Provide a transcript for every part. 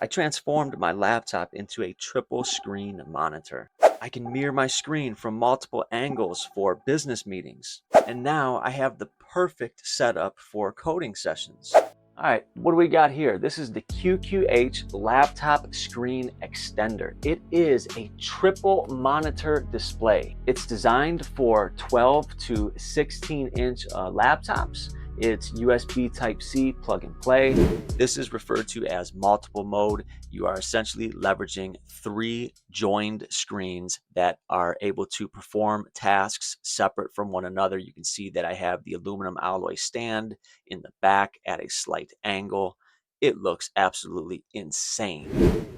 I transformed my laptop into a triple screen monitor. I can mirror my screen from multiple angles for business meetings. And now I have the perfect setup for coding sessions. All right, what do we got here? This is the QQH laptop screen extender. It is a triple monitor display. It's designed for 12 to 16 inch laptops. It's USB Type-C plug and play. This is referred to as multiple mode. You are essentially leveraging 3 joined screens that are able to perform tasks separate from one another. You can see that I have the aluminum alloy stand in the back at a slight angle. It looks absolutely insane.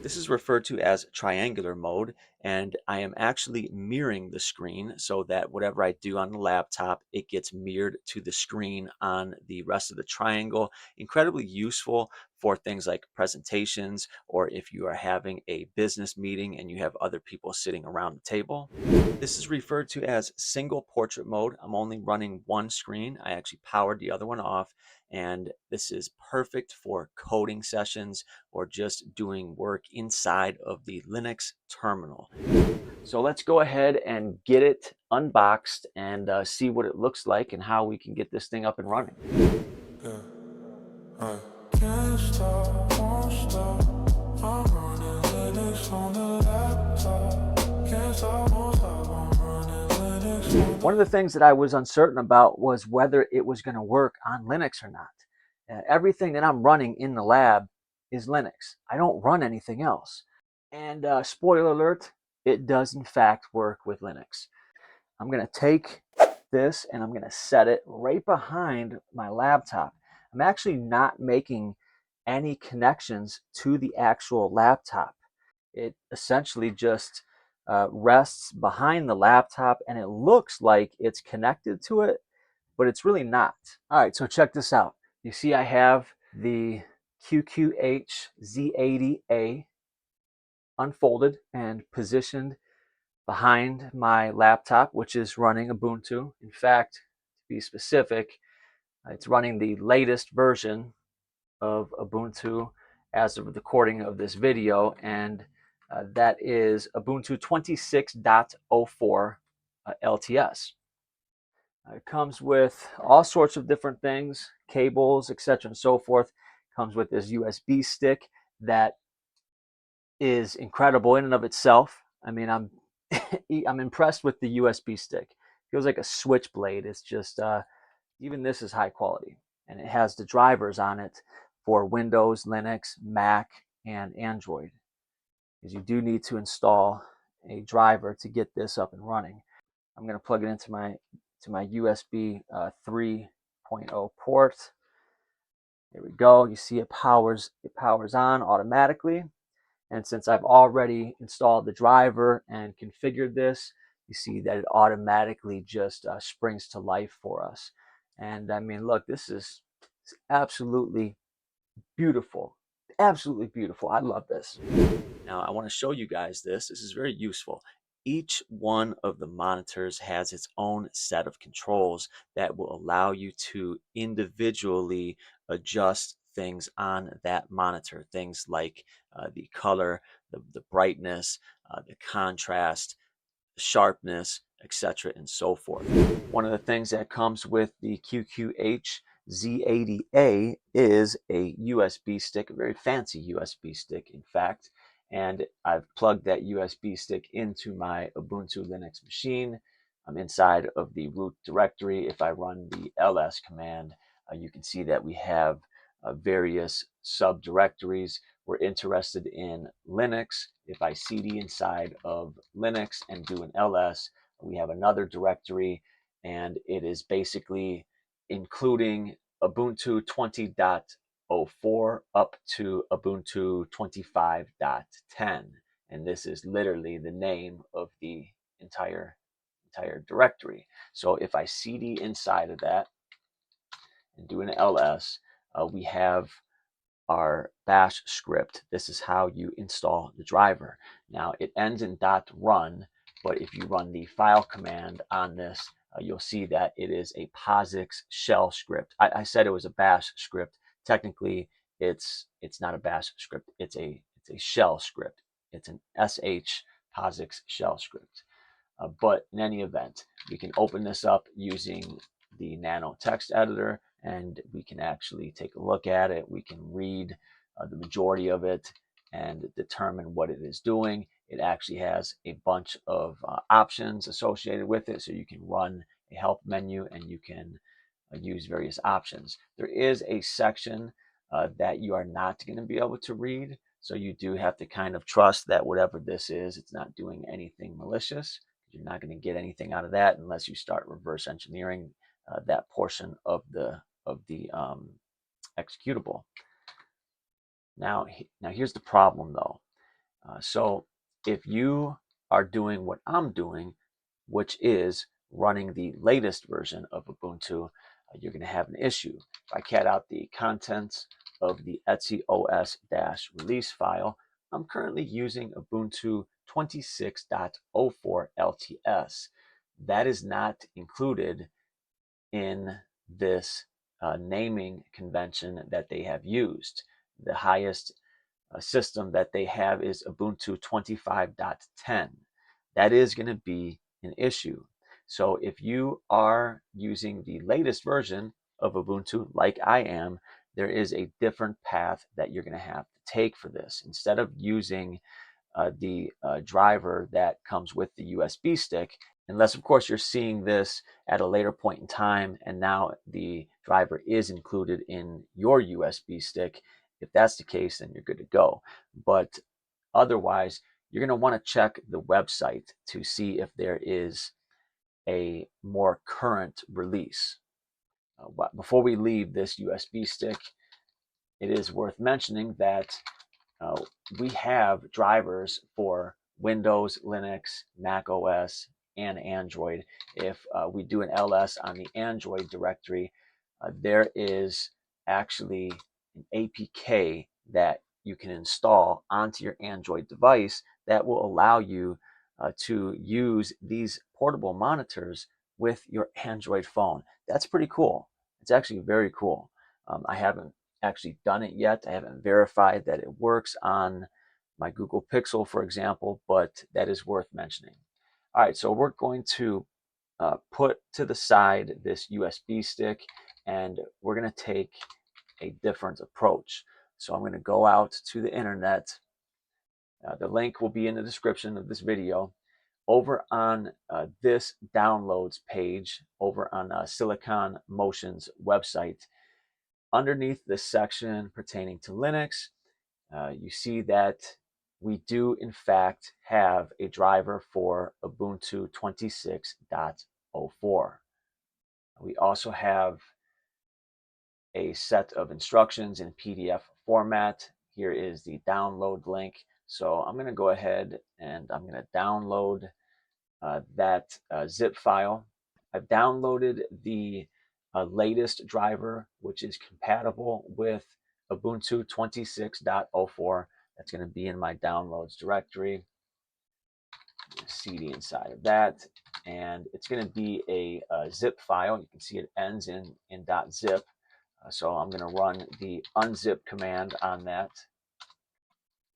This is referred to as triangular mode, and I am actually mirroring the screen so that whatever I do on the laptop, it gets mirrored to the screen on the rest of the triangle. Incredibly useful for things like presentations, or if you are having a business meeting and you have other people sitting around the table. This is referred to as single portrait mode. I'm only running one screen. I actually powered the other one off, and this is perfect for coding sessions or just doing work inside of the Linux terminal. So let's go ahead and get it unboxed and see what it looks like and how we can get this thing up and running. I can't stop, won't stop. I'm running Linux on the laptop. Can't stop, won't stop. I'm running Linux on the... One of the things that I was uncertain about was whether it was going to work on Linux or not. Everything that I'm running in the lab is Linux. I don't run anything else. And spoiler alert, it does in fact work with Linux. I'm going to take this and I'm going to set it right behind my laptop. I'm actually not making any connections to the actual laptop. It essentially just rests behind the laptop, and it looks like it's connected to it, but it's really not. All right, so check this out. You see I have the QQH Z80A unfolded and positioned behind my laptop, which is running Ubuntu. In fact, to be specific, it's running the latest version of Ubuntu as of the recording of this video, and that is Ubuntu 26.04 LTS. It comes with all sorts of different things, cables, etc. and so forth. It comes with this USB stick that is incredible in and of itself. I mean, I'm impressed with the USB stick. It feels like a switchblade. It's just even this is high quality, and it has the drivers on it for Windows, Linux, Mac, and Android. Because you do need to install a driver to get this up and running. I'm going to plug it into my USB 3.0 port. There we go. You see it powers on automatically. And since I've already installed the driver and configured this, you see that it automatically just springs to life for us. And I mean, look, this is absolutely beautiful. Absolutely beautiful. I love this. Now, I want to show you guys this. This is very useful. Each one of the monitors has its own set of controls that will allow you to individually adjust things on that monitor. Things like the color, the brightness, the contrast, sharpness, etc. and so forth. One of the things that comes with the QQH Z80A is a USB stick, a very fancy USB stick, in fact. And I've plugged that USB stick into my Ubuntu Linux machine. I'm inside of the root directory. If I run the ls command, you can see that we have various subdirectories. We're interested in Linux. If I cd inside of Linux and do an ls, we have another directory, and it is basically including Ubuntu 20.04 up to Ubuntu 25.10. And this is literally the name of the entire directory. So if I cd inside of that and do an ls, we have our bash script. This is how you install the driver. Now it ends in .run, but if you run the file command on this, you'll see that it is a POSIX shell script. I said it was a bash script. Technically, it's not a bash script. It's a It's a shell script. It's an POSIX shell script. But in any event, we can open this up using the Nano text editor, and we can actually take a look at it. We can read the majority of it and determine what it is doing. It actually has a bunch of options associated with it, so you can run a help menu and you can use various options. There is a section that you are not going to be able to read, so you do have to kind of trust that whatever this is, it's not doing anything malicious. You're not going to get anything out of that unless you start reverse engineering that portion of the executable. Now here's the problem though. So if you are doing what I'm doing, which is running the latest version of Ubuntu, you're going to have an issue. If I cat out the contents of the etc os-release file, I'm currently using Ubuntu 26.04 LTS. That is not included in this naming convention that they have used. The highest system that they have is Ubuntu 25.10. That is going to be an issue. So if you are using the latest version of Ubuntu, like I am, there is a different path that you're going to have to take for this. Instead of using the driver that comes with the USB stick, unless of course you're seeing this at a later point in time and now the driver is included in your USB stick. If that's the case, then you're good to go. But otherwise, you're going to want to check the website to see if there is a more current release. Before we leave this USB stick, it is worth mentioning that uh, we have drivers for Windows, Linux, Mac OS, and Android. If we do an ls on the Android directory, there is actually an APK that you can install onto your Android device that will allow you to use these portable monitors with your Android phone. That's pretty cool. It's actually very cool. I haven't actually done it yet. I haven't verified that it works on my Google Pixel, for example, but that is worth mentioning. All right, so we're going to put to the side this USB stick, and we're going to take a different approach. So I'm going to go out to the internet. The link will be in the description of this video. Over on this downloads page, over on Silicon Motion's website, underneath the section pertaining to Linux, you see that we do in fact have a driver for Ubuntu 26.04. We also have a set of instructions in PDF format. Here is the download link. So I'm going to go ahead and I'm going to download that zip file. I've downloaded the latest driver, which is compatible with Ubuntu 26.04. That's going to be in my downloads directory. CD inside of that, and it's going to be a zip file. You can see it ends in .zip. So I'm going to run the unzip command on that,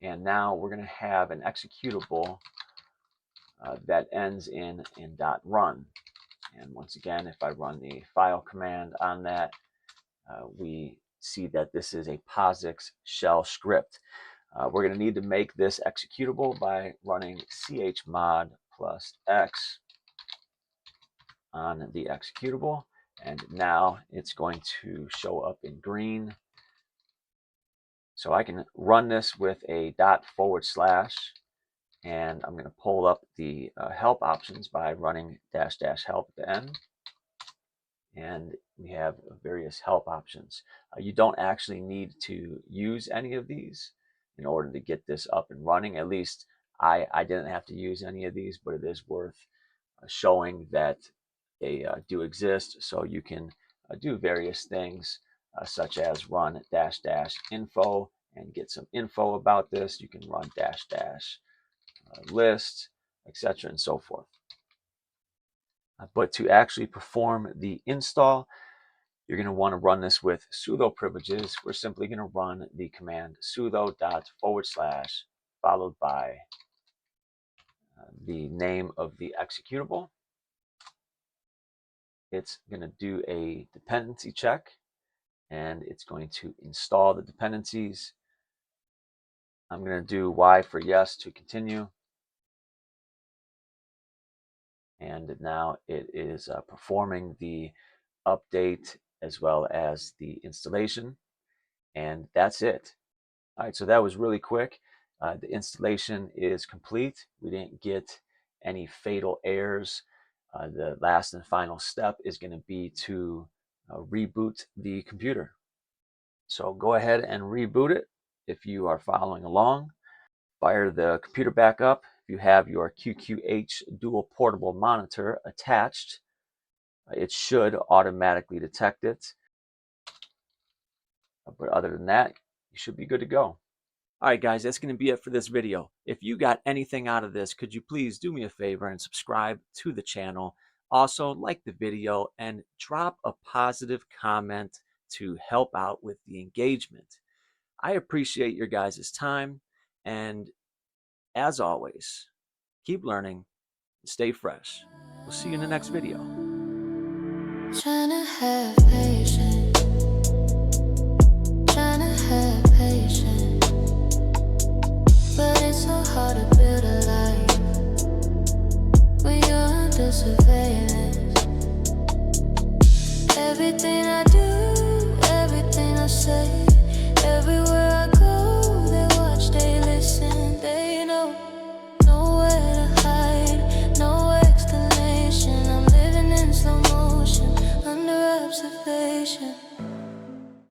and now we're going to have an executable that ends in .run. And once again, if I run the file command on that, we see that this is a POSIX shell script. We're going to need to make this executable by running chmod +x on the executable. And now it's going to show up in green. So I can run this with a ./, and I'm going to pull up the help options by running --help at the end. And we have various help options. You don't actually need to use any of these in order to get this up and running. At least I didn't have to use any of these, but it is worth showing that they do exist. So you can do various things such as run --info and get some info about this. You can run --list, etc. and so forth. But to actually perform the install, You're going to want to run this with sudo privileges. We're simply going to run the command sudo / followed by the name of the executable. It's going to do a dependency check, and it's going to install the dependencies. I'm going to do Y for yes to continue. And now it is performing the update as well as the installation. And that's it. All right, so that was really quick. The installation is complete. We didn't get any fatal errors. The last and final step is going to be to reboot the computer. So go ahead and reboot it if you are following along. Fire the computer back up. If you have your QQH dual portable monitor attached, it should automatically detect it. But other than that, you should be good to go. All right, guys, that's going to be it for this video. If you got anything out of this, could you please do me a favor and subscribe to the channel? Also, like the video and drop a positive comment to help out with the engagement. I appreciate your guys' time, and as always, keep learning and stay fresh. We'll see you in the next video. Trying to have patience.